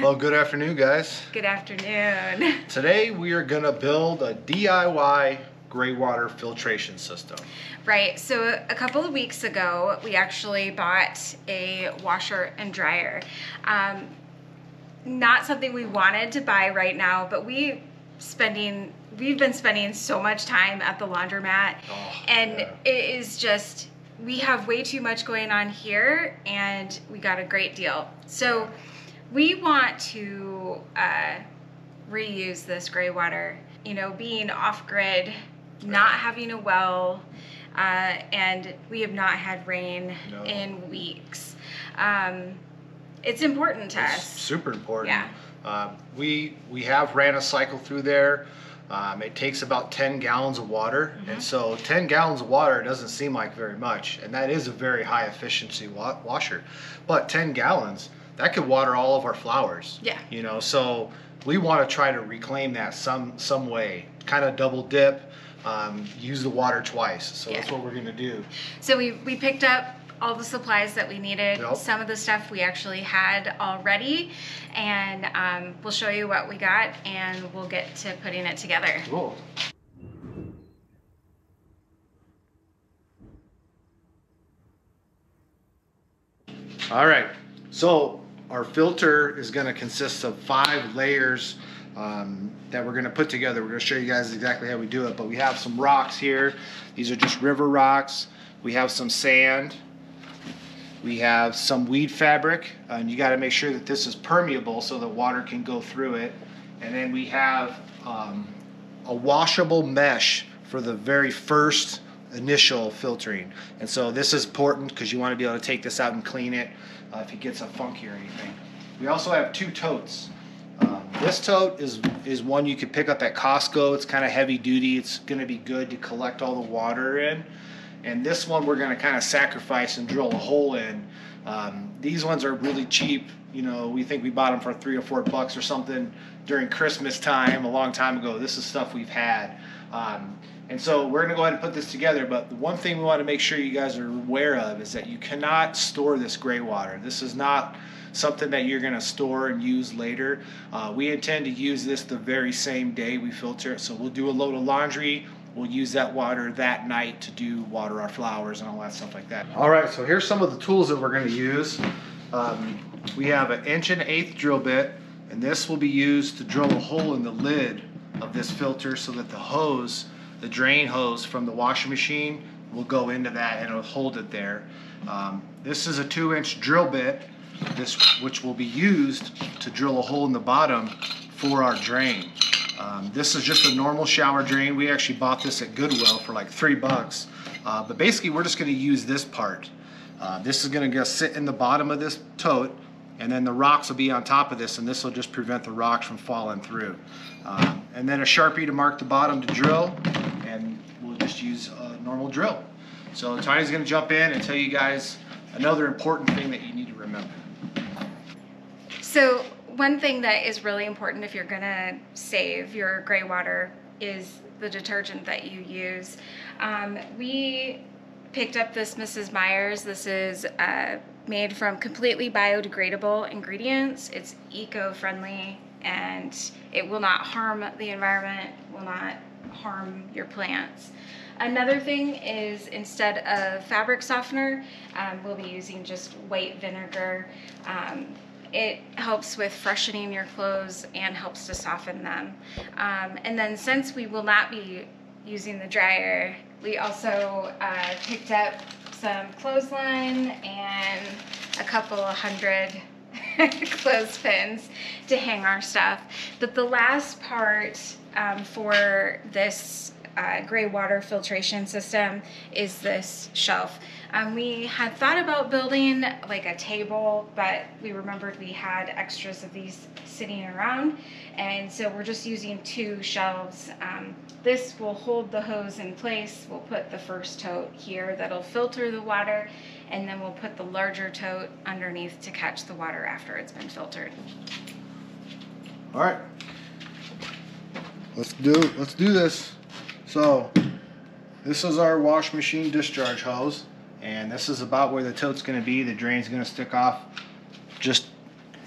Well, good afternoon, guys. Good afternoon. Today we are gonna build a DIY gray water filtration system. Right, so a couple of weeks ago, we actually bought a washer and dryer. Not something we wanted to buy right now, but we've been spending so much time at the laundromat, it is just, we have way too much going on here, and we got a great deal. So we want to reuse this gray water, you know, being off-grid, not having a well, and we have not had rain in weeks. It's important to us. Super important. Yeah. We have ran a cycle through there. It takes about 10 gallons of water, and so 10 gallons of water doesn't seem like very much, and that is a very high efficiency washer. But 10 gallons, that could water all of our flowers. Yeah. You know, so we want to try to reclaim that some way, kind of double dip, use the water twice. So that's what we're gonna do. So we picked up all the supplies that we needed. Yep. Some of the stuff we actually had already, and we'll show you what we got, and we'll get to putting it together. Cool. All right, so our filter is going to consist of 5 layers that we're going to put together. We're going to show you guys exactly how we do it, but we have some rocks here. These are just river rocks. We have some sand. We have some weed fabric, and you got to make sure that this is permeable so that water can go through it. And then we have a washable mesh for the very first initial filtering. And so this is important because you want to be able to take this out and clean it if it gets funky or anything. We also have 2 totes. This tote is one you could pick up at Costco. It's kind of heavy duty. It's going to be good to collect all the water in. And this one we're going to kind of sacrifice and drill a hole in. These ones are really cheap. You know, we think we bought them for $3 or $4 or something during Christmas time a long time ago. This is stuff we've had. And so we're going to go ahead and put this together. But the one thing we want to make sure you guys are aware of is that you cannot store this gray water. This is not something that you're going to store and use later. We intend to use this the very same day we filter it. So we'll do a load of laundry. We'll use that water that night to do water our flowers and all that stuff like that. All right, so here's some of the tools that we're going to use. We have an 1/8" drill bit, and this will be used to drill a hole in the lid of this filter so that the hose, the drain hose from the washing machine, will go into that and it'll hold it there. This is a 2-inch drill bit, which will be used to drill a hole in the bottom for our drain. This is just a normal shower drain. We actually bought this at Goodwill for like $3. But basically we're just going to use this part. This is going to sit in the bottom of this tote, and then the rocks will be on top of this, and this will just prevent the rocks from falling through. And then a Sharpie to mark the bottom to drill, and we'll just use a normal drill. So Tiny's going to jump in and tell you guys another important thing that you need to remember. So one thing that is really important if you're gonna save your gray water is the detergent that you use. We picked up this Mrs. Meyer's. This is made from completely biodegradable ingredients. It's eco-friendly, and it will not harm the environment, will not harm your plants. Another thing is, instead of fabric softener, we'll be using just white vinegar. It helps with freshening your clothes and helps to soften them. And then since we will not be using the dryer, we also picked up some clothesline and a couple of 100 clothespins to hang our stuff. But the last part for this gray water filtration system is this shelf. We had thought about building like a table, but we remembered we had extras of these sitting around, and so we're just using 2 shelves. This will hold the hose in place. We'll put the first tote here that'll filter the water, and then we'll put the larger tote underneath to catch the water after it's been filtered. All right, let's do this. So this is our wash machine discharge hose, and this is about where the tote's going to be. The drain's going to stick off just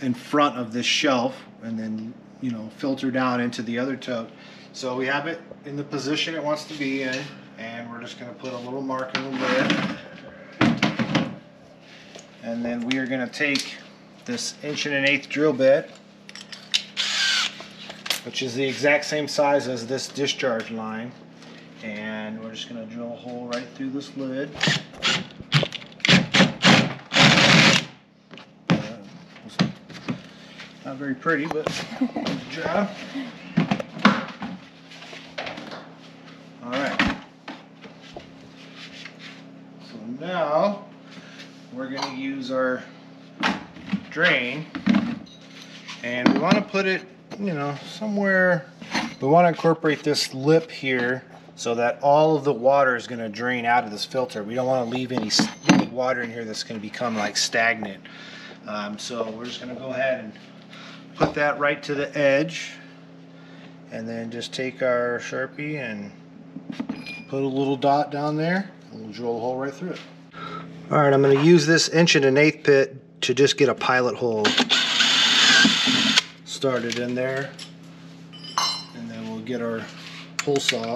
in front of this shelf and then, you know, filter down into the other tote. So we have it in the position it wants to be in, and we're just going to put a little mark in the lid. And then we are going to take this 1.125" drill bit, which is the exact same size as this discharge line, and we're just going to drill a hole right through this lid. Not very pretty, but good job. Alright. So now we're going to use our drain, and we want to put it, you know, somewhere. We want to incorporate this lip here so that all of the water is going to drain out of this filter. We don't want to leave any water in here that's going to become like stagnant. So we're just going to go ahead and put that right to the edge, and then just take our Sharpie and put a little dot down there, and we'll drill a hole right through it. Alright, I'm going to use this 1.125" bit to just get a pilot hole started in there, and then we'll get our hole saw.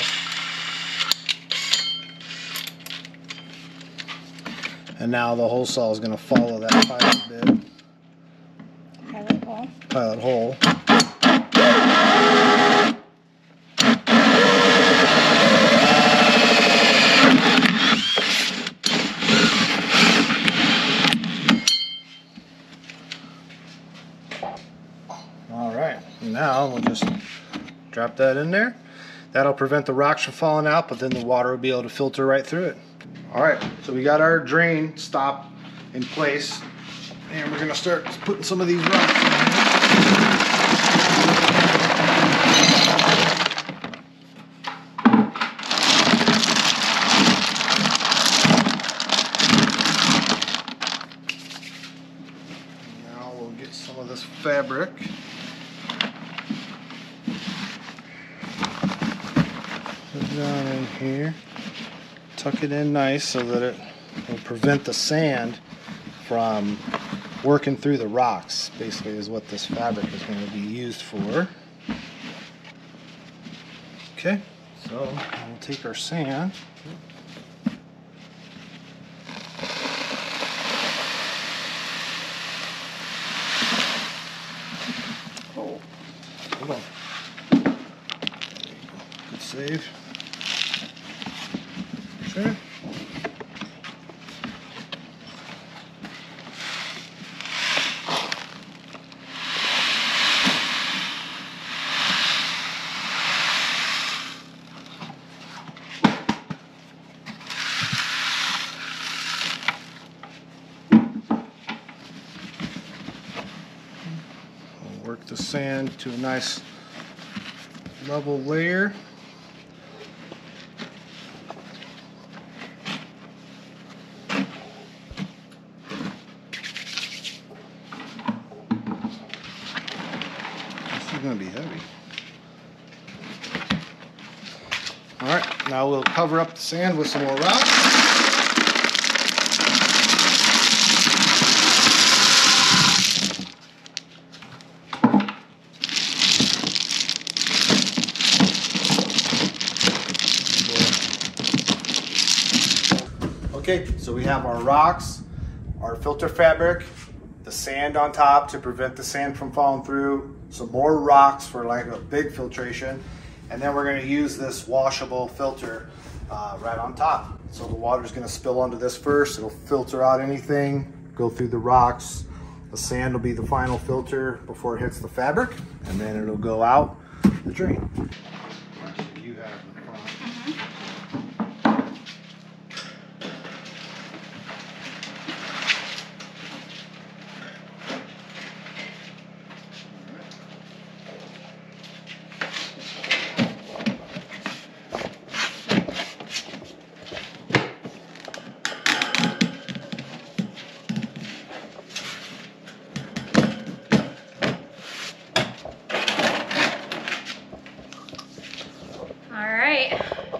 And now the hole saw is going to follow that pilot bit. Pilot hole. Alright, now we'll just drop that in there. That'll prevent the rocks from falling out, but then the water will be able to filter right through it. Alright, so we got our drain stop in place, and we're going to start putting some of these rocks in here. Now we'll get some of this fabric. Put it down in here. Tuck it in nice so that it will prevent the sand from working through the rocks, basically, is what this fabric is going to be used for. Okay, so we'll take our sand. Oh, hold on. Good save. Sure. Work the sand to a nice level layer. This is going to be heavy. Alright, now we'll cover up the sand with some more rocks. Okay, so we have our rocks, our filter fabric, the sand on top to prevent the sand from falling through, some more rocks for like a big filtration, and then we're going to use this washable filter right on top. So the water is going to spill onto this first, it'll filter out anything, go through the rocks. The sand will be the final filter before it hits the fabric, and then it'll go out the drain. You have the front.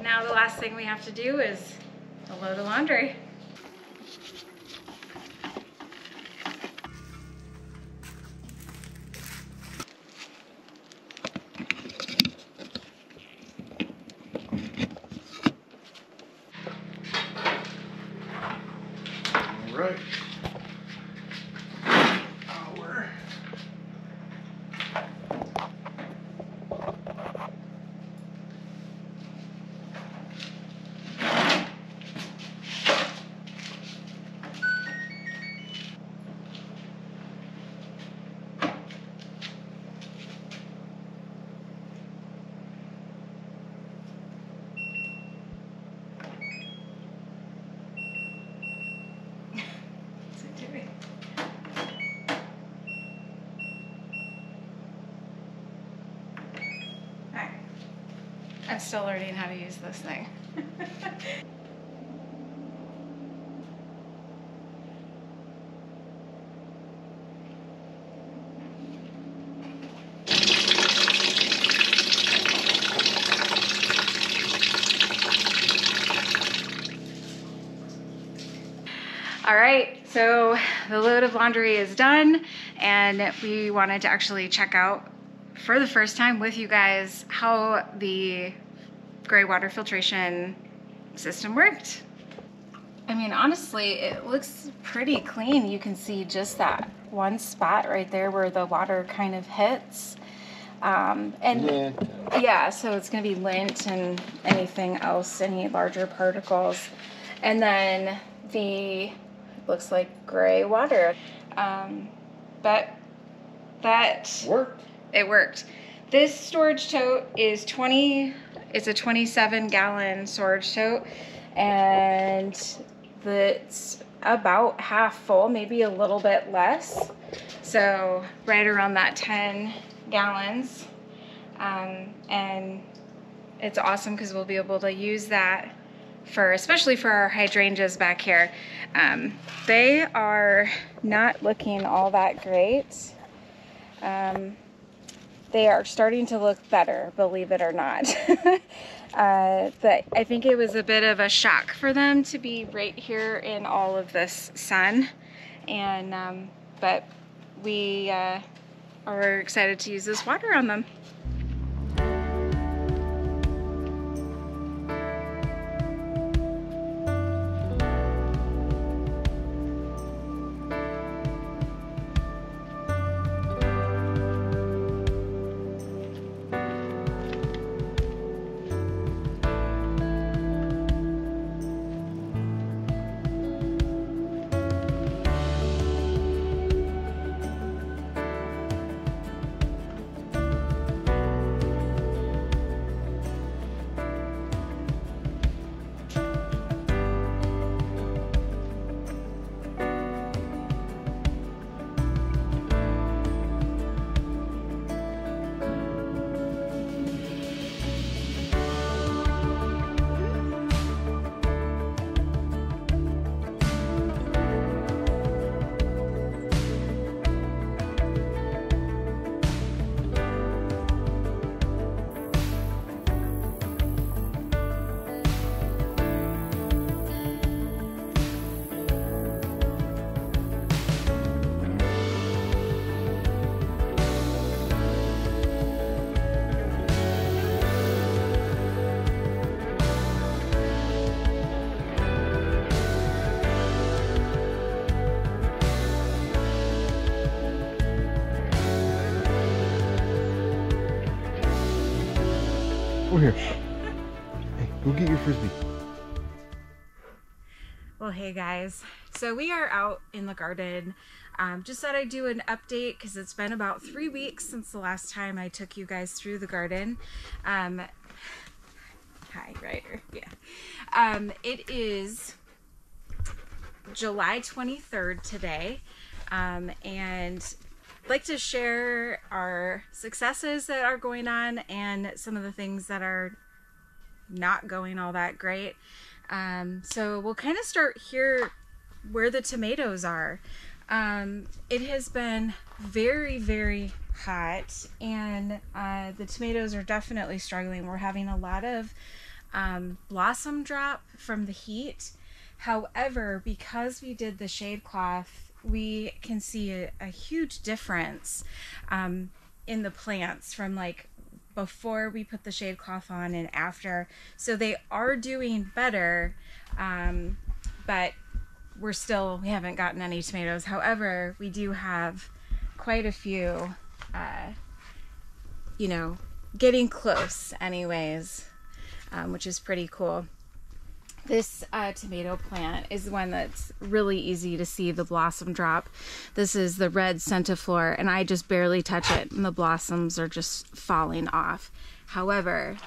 Now the last thing we have to do is a load of laundry. All right. Our I'm still learning how to use this thing. All right, so the load of laundry is done, and we wanted to actually check out for the first time with you guys how the gray water filtration system worked. I mean, honestly, it looks pretty clean. You can see just that one spot right there where the water kind of hits. Yeah, so it's gonna be lint and anything else, any larger particles. And then the, looks like gray water. But that worked. It worked. This storage tote is it's a 27-gallon storage tote, and it's about half full, maybe a little bit less. So right around that 10 gallons. And it's awesome because we'll be able to use that especially for our hydrangeas back here. They are not looking all that great. They are starting to look better, believe it or not. But I think it was a bit of a shock for them to be right here in all of this sun. And but we are excited to use this water on them. Over here. Hey, go get your frisbee. Well, hey guys, so we are out in the garden. Just thought I'd do an update because it's been about 3 weeks since the last time I took you guys through the garden. Hi, Ryder. Yeah. It is July 23rd today, and I'd like to share our successes that are going on and some of the things that are not going all that great. So we'll kind of start here where the tomatoes are. It has been very, very hot, and the tomatoes are definitely struggling. We're having a lot of blossom drop from the heat. However, because we did the shade cloth, we can see a huge difference in the plants from like before we put the shade cloth on and after. So they are doing better, but we haven't gotten any tomatoes. However, we do have quite a few, you know, getting close anyways, which is pretty cool. This tomato plant is one that's really easy to see the blossom drop. This is the red centiflora, and I just barely touch it and the blossoms are just falling off. However,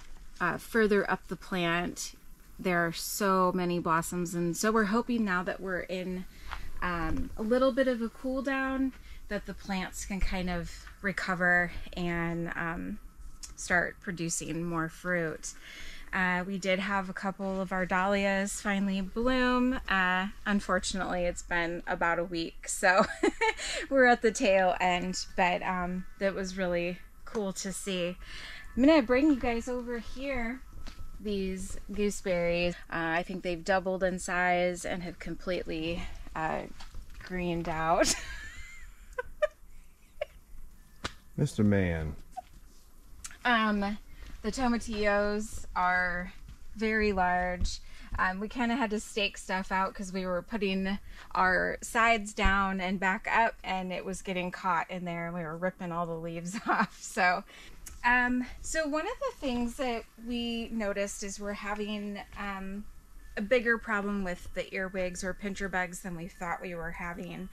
further up the plant, there are so many blossoms, and so we're hoping now that we're in a little bit of a cool down that the plants can kind of recover and start producing more fruit. We did have a couple of our dahlias finally bloom. Unfortunately, it's been about a week, so we're at the tail end, but that was really cool to see. I'm gonna bring you guys over here. These gooseberries, I think they've doubled in size and have completely greened out. Mr. Man. The tomatillos are very large. We kind of had to stake stuff out because we were putting our sides down and back up, and it was getting caught in there, and we were ripping all the leaves off. So one of the things that we noticed is we're having a bigger problem with the earwigs or pincher bugs than we thought we were having.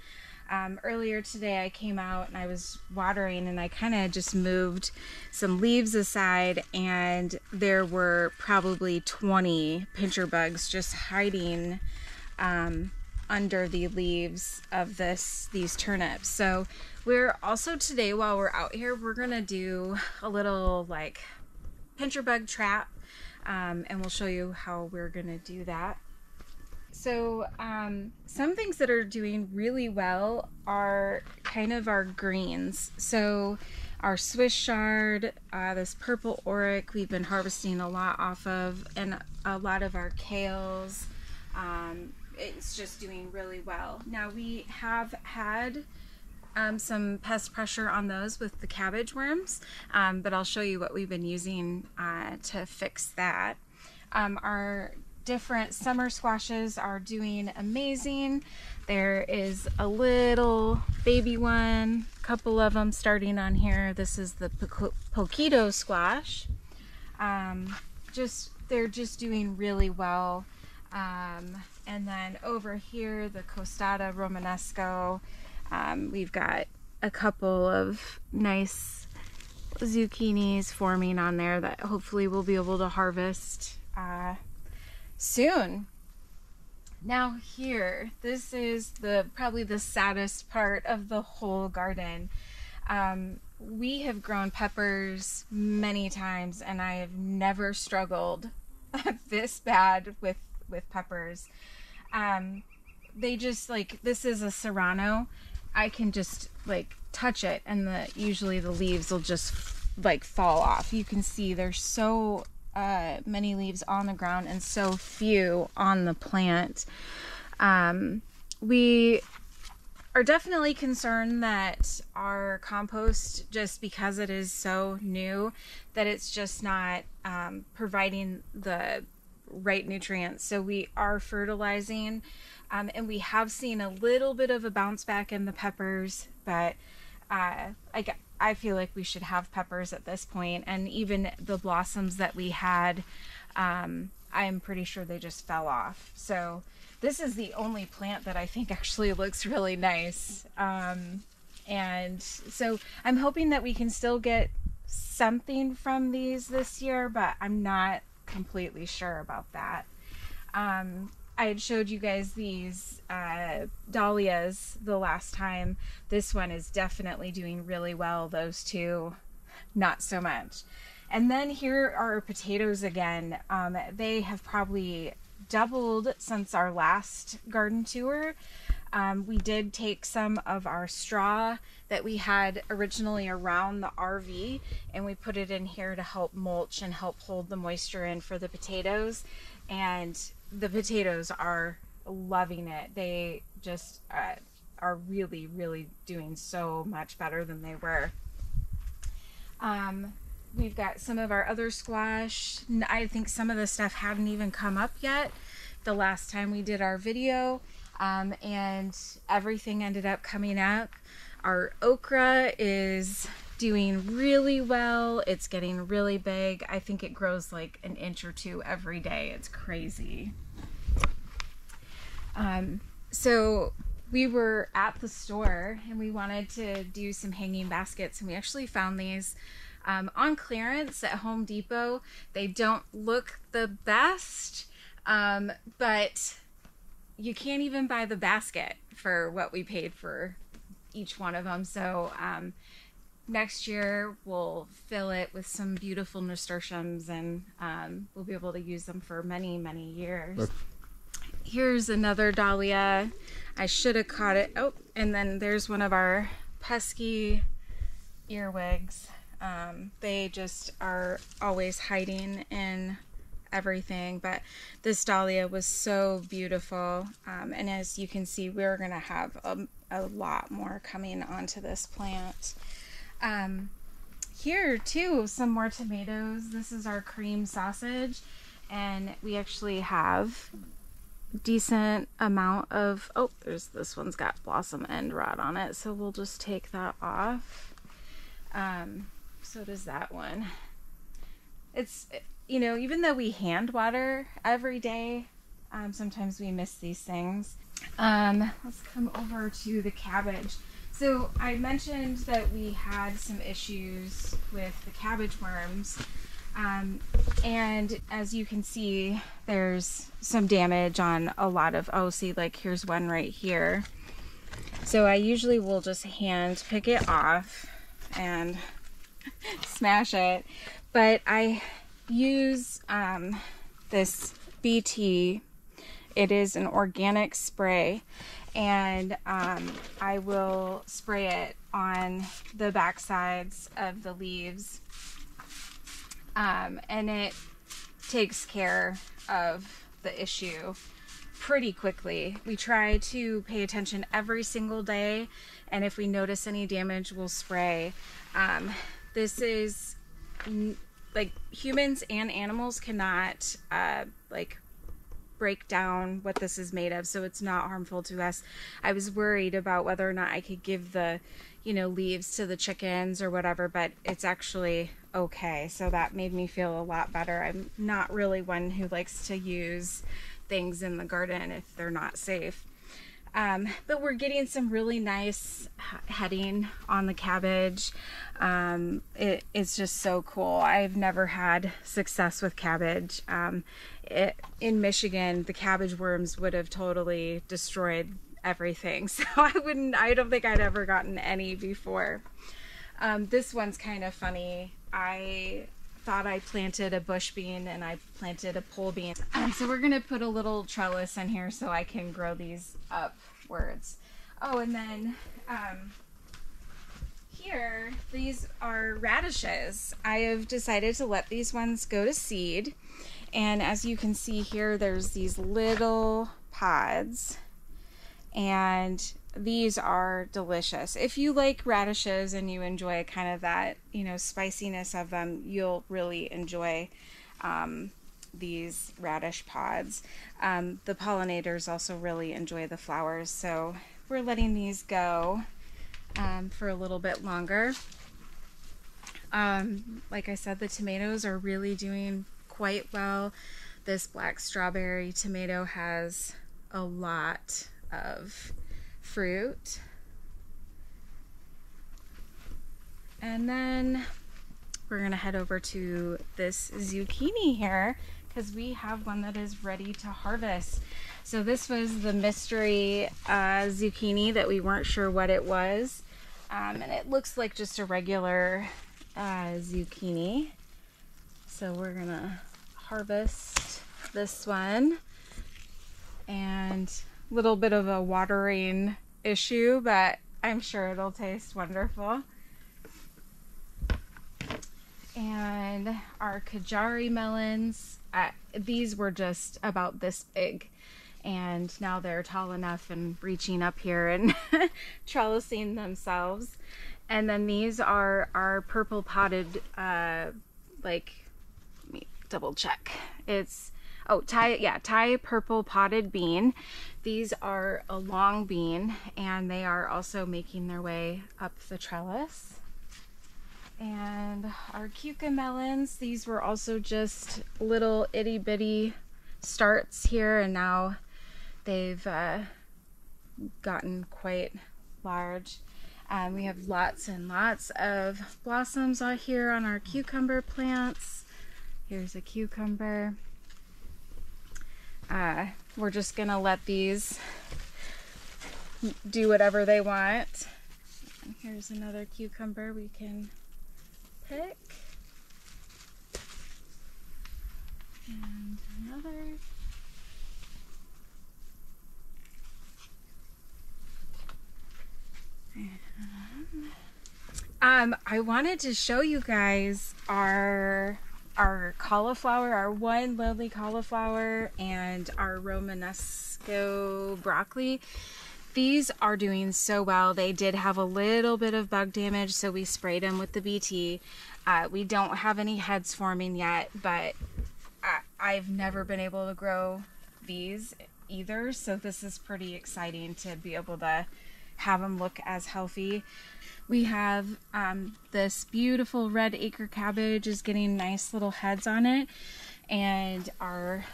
Earlier today I came out and I was watering, and I kind of just moved some leaves aside, and there were probably 20 pincher bugs just hiding under the leaves of these turnips. So we're also today, while we're out here, we're gonna do a little like pincher bug trap, and we'll show you how we're gonna do that. So some things that are doing really well are kind of our greens. So our Swiss chard, this purple auric, we've been harvesting a lot off of, and a lot of our kales. It's just doing really well. Now we have had some pest pressure on those with the cabbage worms, but I'll show you what we've been using to fix that. Our different summer squashes are doing amazing. There is a little baby one, a couple of them starting on here. This is the poquito squash. They're just doing really well. And then over here, the costata romanesco. We've got a couple of nice zucchinis forming on there that hopefully we'll be able to harvest soon. Now here, this is probably the saddest part of the whole garden. We have grown peppers many times, and I have never struggled this bad with peppers. They just, like, this is a serrano. I can just like touch it, and usually the leaves will just like fall off. You can see there's so many leaves on the ground and so few on the plant. We are definitely concerned that our compost, just because it is so new, that it's just not providing the right nutrients. So we are fertilizing, and we have seen a little bit of a bounce back in the peppers, but I feel like we should have peppers at this point. And even the blossoms that we had, I'm pretty sure they just fell off. So this is the only plant that I think actually looks really nice. And so I'm hoping that we can still get something from these this year, but I'm not completely sure about that. I had showed you guys these dahlias the last time. This one is definitely doing really well. Those two, not so much. And then here are our potatoes again. They have probably doubled since our last garden tour. We did take some of our straw that we had originally around the RV, and we put it in here to help mulch and help hold the moisture in for the potatoes. And the potatoes are loving it. They just are really, really doing so much better than they were. We've got some of our other squash. I think some of the stuff hadn't even come up yet the last time we did our video. and everything ended up coming up. Our okra is doing really well. It's getting really big. I think it grows like an inch or two every day. It's crazy. So we were at the store and we wanted to do some hanging baskets, and we actually found these on clearance at Home Depot. They don't look the best, but you can't even buy the basket for what we paid for each one of them. So next year we'll fill it with some beautiful nasturtiums, and we'll be able to use them for many, many years. Here's another dahlia. I should have caught it. Oh, and then there's one of our pesky earwigs. They just are always hiding in everything, but this dahlia was so beautiful, and as you can see, we're gonna have a lot more coming onto this plant. Here too, some more tomatoes. This is our cream sausage, and we actually have decent amount of, oh, there's this one's got blossom end rot on it, so we'll just take that off. So does that one. It's, you know, even though we hand water every day, sometimes we miss these things. Let's come over to the cabbage. So I mentioned that we had some issues with the cabbage worms. And as you can see, there's some damage on a lot of, oh, see, like here's one right here. So I usually will just hand pick it off and smash it, but I use this BT. It is an organic spray, and I will spray it on the back sides of the leaves, and it takes care of the issue pretty quickly. We try to pay attention every single day, and if we notice any damage, we'll spray. This is like humans and animals cannot like break down what this is made of, so it's not harmful to us. I was worried about whether or not I could give the, you know, leaves to the chickens or whatever, but it's actually okay, so that made me feel a lot better. I'm not really one who likes to use things in the garden if they're not safe. But we're getting some really nice heading on the cabbage. It's just so cool. I've never had success with cabbage. In Michigan, the cabbage worms would have totally destroyed everything. So I don't think I'd ever gotten any before. This one's kind of funny. I thought I planted a bush bean and I planted a pole bean. So we're gonna put a little trellis in here so I can grow these upwards. Oh, and then here, these are radishes. I have decided to let these ones go to seed. And as you can see here, there's these little pods, and these are delicious. If you like radishes and you enjoy kind of that, you know, spiciness of them, you'll really enjoy these radish pods. The pollinators also really enjoy the flowers, so we're letting these go for a little bit longer. Like I said, the tomatoes are really doing quite well. This black strawberry tomato has a lot of fruit. And then we're gonna head over to this zucchini here because we have one that is ready to harvest. So this was the mystery zucchini that we weren't sure what it was, and it looks like just a regular zucchini. So we're gonna harvest this one, and a little bit of a watering issue, but I'm sure it'll taste wonderful. And our Kajari melons, these were just about this big, and now they're tall enough and reaching up here and trellising themselves. And then these are our purple potted, like, let me double check. It's, oh, Thai purple potted bean. These are a long bean, and they are also making their way up the trellis. And our cucamelons, these were also just little itty bitty starts here, and now they've gotten quite large. We have lots and lots of blossoms out here on our cucumber plants. Here's a cucumber. We're just gonna let these do whatever they want. And here's another cucumber we can pick. And another. I wanted to show you guys our cauliflower, our one lovely cauliflower, and our Romanesco broccoli. These are doing so well. They did have a little bit of bug damage, so we sprayed them with the BT. We don't have any heads forming yet, but I've never been able to grow these either, so this is pretty exciting to be able to have them look as healthy. We have this beautiful red acre cabbage is getting nice little heads on it, and our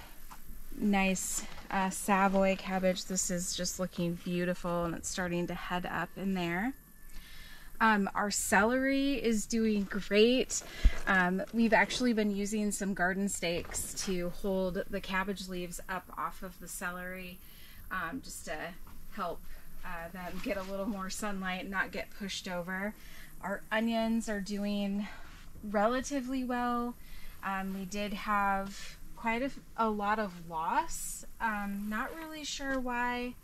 nice Savoy cabbage, this is just looking beautiful, and it's starting to head up in there. Our celery is doing great. We've actually been using some garden stakes to hold the cabbage leaves up off of the celery, just to help them get a little more sunlight and not get pushed over. Our onions are doing relatively well. We did have quite a lot of loss. Not really sure why,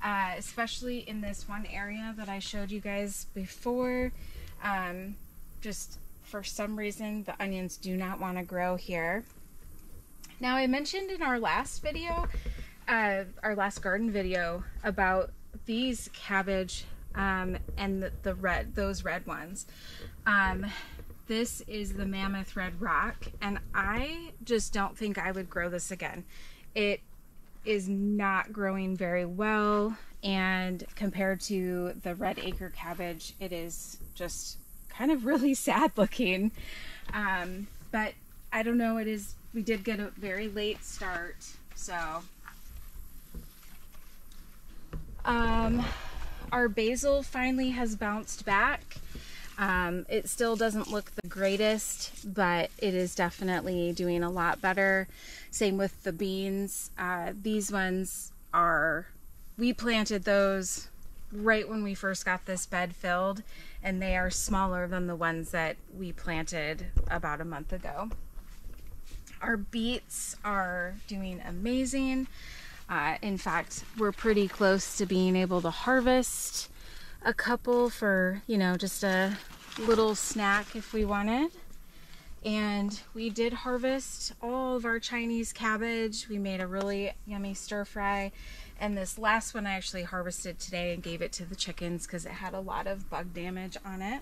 especially in this one area that I showed you guys before. Just for some reason the onions do not want to grow here. Now, I mentioned in our last video, our last garden video, about these cabbage and those red ones. This is the Mammoth Red Rock, and I just don't think I would grow this again. It is not growing very well, and compared to the red acre cabbage, it is just kind of really sad looking. But I don't know, we did get a very late start, so our basil finally has bounced back. It still doesn't look the greatest, but it is definitely doing a lot better. Same with the beans. These ones we planted those right when we first got this bed filled, and they are smaller than the ones that we planted about a month ago. Our beets are doing amazing. In fact, we're pretty close to being able to harvest a couple for, just a little snack if we wanted. And we did harvest all of our Chinese cabbage. We made a really yummy stir fry. And this last one I actually harvested today and gave it to the chickens because it had a lot of bug damage on it.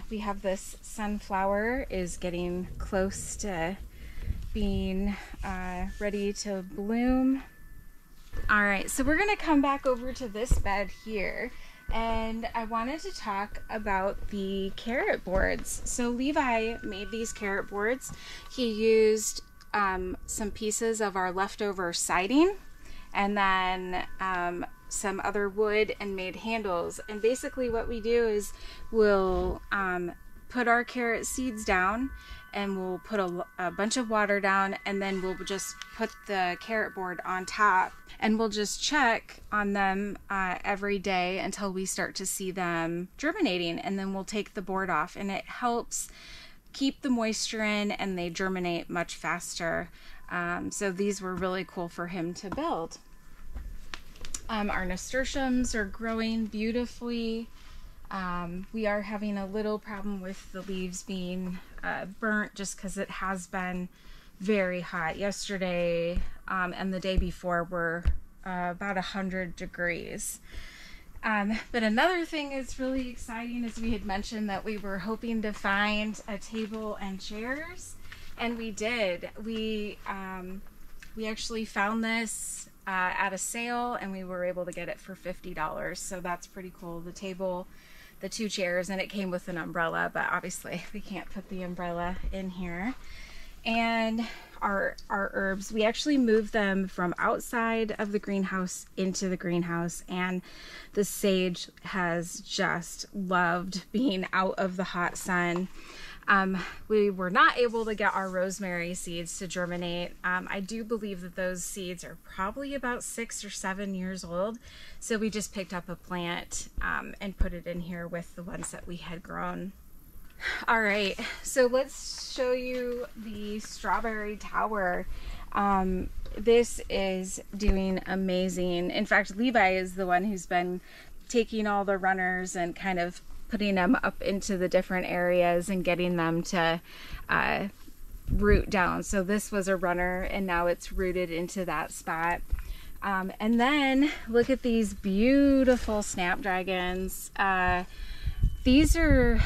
We have this sunflower is getting close to being ready to bloom. All right, so we're gonna come back over to this bed here, and I wanted to talk about the carrot boards. So Levi made these carrot boards. He used some pieces of our leftover siding, and then some other wood, and made handles. And basically what we do is we'll put our carrot seeds down, and we'll put a bunch of water down, and then we'll just put the carrot board on top, and we'll just check on them every day until we start to see them germinating, and then we'll take the board off, and it helps keep the moisture in, and they germinate much faster. So these were really cool for him to build. Our nasturtiums are growing beautifully. We are having a little problem with the leaves being burnt, just because it has been very hot. Yesterday and the day before were about 100 degrees. But another thing that's really exciting is we had mentioned that we were hoping to find a table and chairs, and we did. We actually found this at a sale, and we were able to get it for $50. So that's pretty cool. The table, the 2 chairs, and it came with an umbrella, but obviously we can't put the umbrella in here. And our herbs, we actually moved them from outside of the greenhouse into the greenhouse, and the sage has just loved being out of the hot sun. We were not able to get our rosemary seeds to germinate. I do believe that those seeds are probably about 6 or 7 years old. So we just picked up a plant and put it in here with the ones that we had grown. All right, so let's show you the strawberry tower. This is doing amazing. In fact, Levi is the one who's been taking all the runners and kind of putting them up into the different areas and getting them to root down. So this was a runner, and now it's rooted into that spot. And then look at these beautiful snapdragons. These are,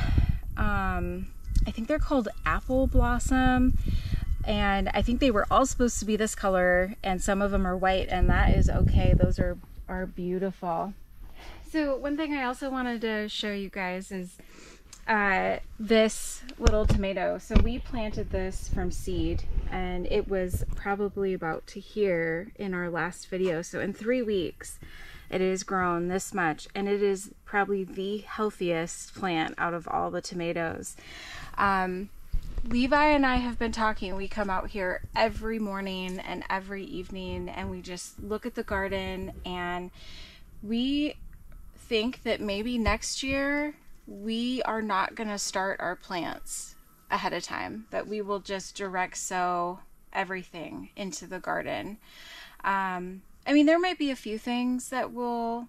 I think they're called apple blossom, and I think they were all supposed to be this color, and some of them are white, and that is okay. Those are beautiful. So one thing I also wanted to show you guys is this little tomato. So we planted this from seed, and it was probably about to here in our last video. So in 3 weeks, it has grown this much, and it is probably the healthiest plant out of all the tomatoes. Levi and I have been talking. We come out here every morning and every evening, and we just look at the garden, and we think that maybe next year we are not going to start our plants ahead of time, that we will just direct sow everything into the garden. I mean, there might be a few things that we'll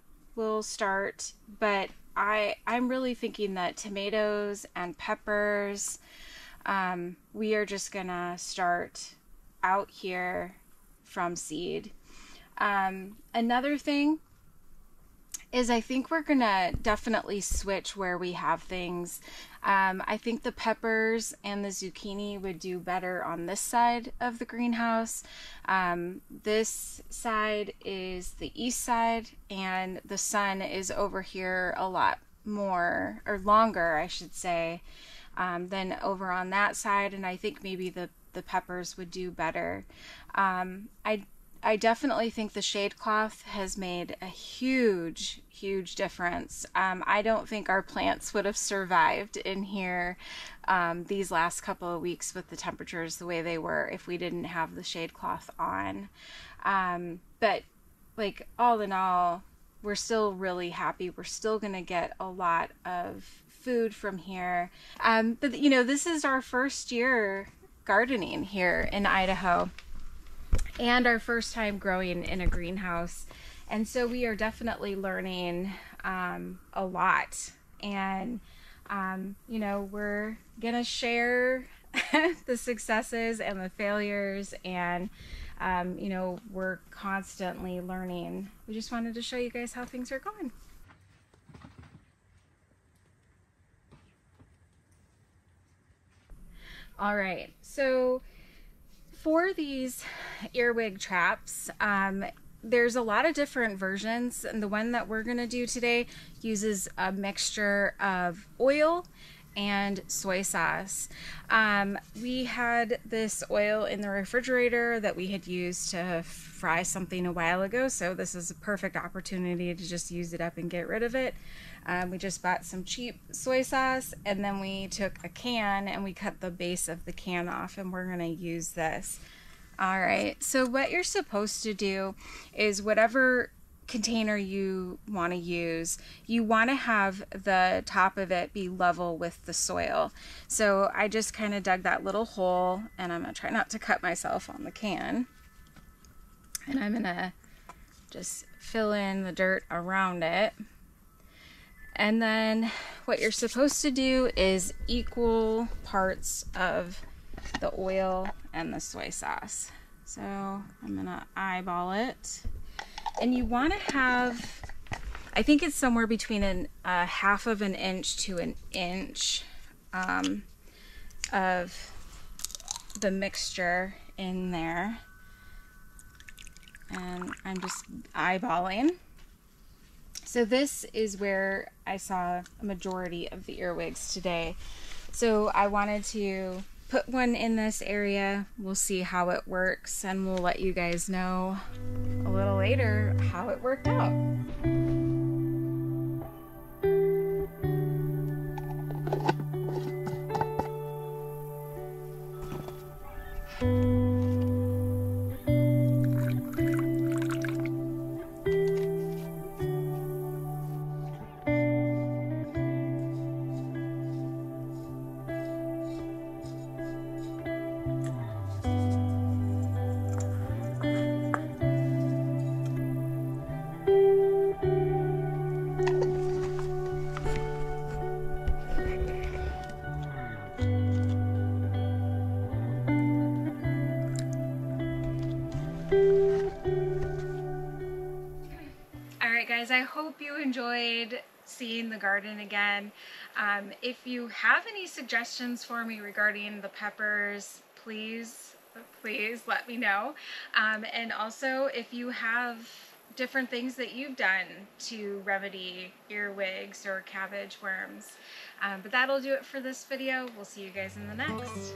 start, but I'm really thinking that tomatoes and peppers, we are just gonna start out here from seed. Another thing is I think we're gonna definitely switch where we have things. I think the peppers and the zucchini would do better on this side of the greenhouse. This side is the east side, and the sun is over here a lot more, or longer I should say, than over on that side, and I think maybe the peppers would do better. I definitely think the shade cloth has made a huge difference. I don't think our plants would have survived in here these last couple of weeks with the temperatures the way they were if we didn't have the shade cloth on. But like all in all, we're still really happy. We're still gonna get a lot of food from here. But you know, this is our first year gardening here in Idaho, and our first time growing in a greenhouse, and so we are definitely learning a lot, and you know, we're gonna share the successes and the failures, and you know, we're constantly learning. We just wanted to show you guys how things are going. All right, so for these earwig traps, there's a lot of different versions, and the one that we're gonna do today uses a mixture of oil and soy sauce. We had this oil in the refrigerator that we had used to fry something a while ago, so this is a perfect opportunity to just use it up and get rid of it. We just bought some cheap soy sauce, and then we took a can and we cut the base of the can off, and we're gonna use this. All right, so what you're supposed to do is whatever container you want to use, you want to have the top of it be level with the soil. So I just kind of dug that little hole, and I'm gonna try not to cut myself on the can, and I'm gonna just fill in the dirt around it. And then what you're supposed to do is equal parts of the oil and the soy sauce. So I'm gonna eyeball it, and you want to have, I think it's somewhere between a half of an inch to an inch of the mixture in there. and I'm just eyeballing. So this is where I saw a majority of the earwigs today. So I wanted to put one in this area. We'll see how it works, and we'll let you guys know a little later how it worked out. Guys, I hope you enjoyed seeing the garden again. If you have any suggestions for me regarding the peppers, please let me know. And also, if you have different things that you've done to remedy earwigs or cabbage worms. But that'll do it for this video. We'll see you guys in the next.